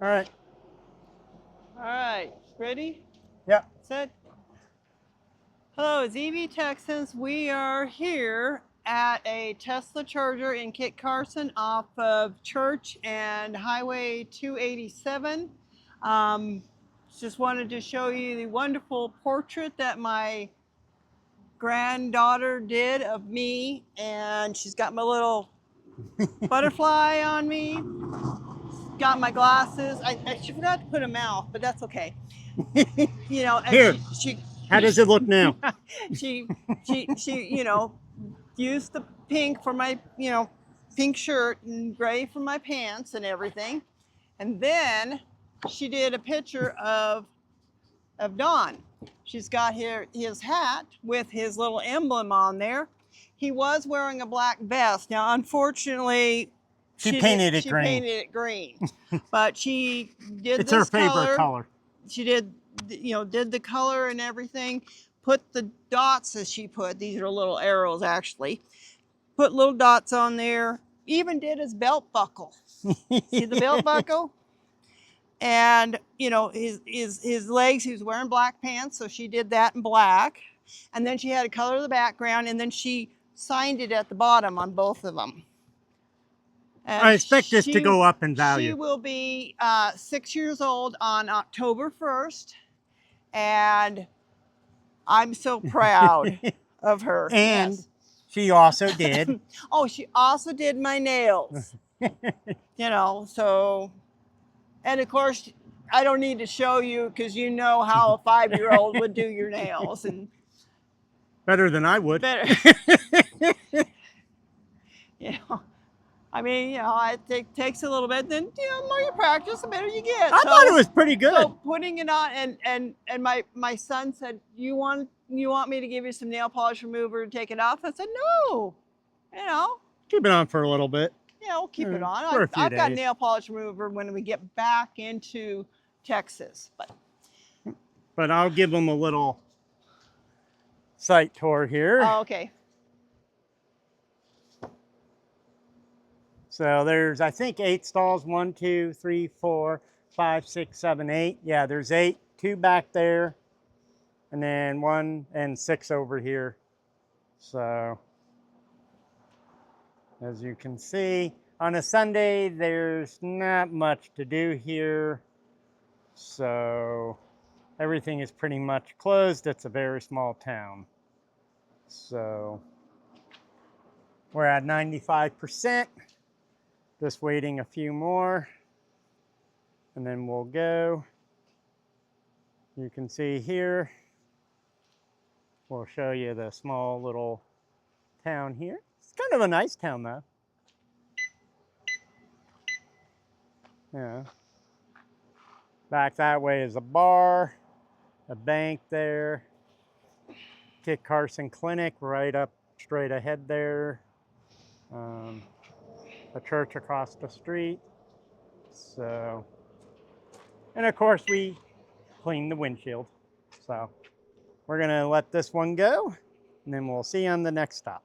All right. All right, ready? Yeah. Set. Hello, it's EV-Texans. We are here at a Tesla charger in Kit Carson off of Church and Highway 287. Just wanted to show you the wonderful portrait that my granddaughter did of me, and she's got my little butterfly on me. Got my glasses. She forgot to put a mouth, but that's okay. You know, and Here. How does it look now? she, you know, used the pink for my, pink shirt and gray for my pants and everything. And then she did a picture of Don. She's got here his hat with his little emblem on there. He was wearing a black vest. Now, unfortunately, She painted it she green. painted it green, but she did It's this her favorite color. She did, did the color and everything. Put the dots as she put. These are little arrows, actually. Put little dots on there. Even did his belt buckle. See the belt buckle? And his legs. He was wearing black pants, so she did that in black. And then she had a color of the background, and then she signed it at the bottom on both of them. And I expect this to go up in value. She will be 6 years old on October 1st, and I'm so proud of her. And yes. she also did. Oh, she also did my nails. So, and of course, I don't need to show you because you know how a 5-year-old would do your nails. And better than I would. better. I mean, it takes a little bit. Then, the more you practice, the better you get. I thought it was pretty good. So putting it on, and my son said, you want me to give you some nail polish remover to take it off? I said, no. Keep it on for a little bit. Yeah, we'll keep it on. For a few I've got days. nail polish remover when we get back into Texas. But I'll give them a little site tour here. Oh, okay. So there's, I think, 8 stalls. 1, 2, 3, 4, 5, 6, 7, 8. Yeah, there's 8. 2 back there, and then 1 and 6 over here. So as you can see, on a Sunday, there's not much to do here. So everything is pretty much closed. It's a very small town. So we're at 95%. Just waiting a few more, and then we'll go. You can see here, we'll show you the small little town here. It's kind of a nice town though. Yeah. Back that way is a bar, a bank there, Kit Carson Clinic right up straight ahead there. A church across the street. So, and of course we clean the windshield. So we're gonna let this one go, and then we'll see you on the next stop.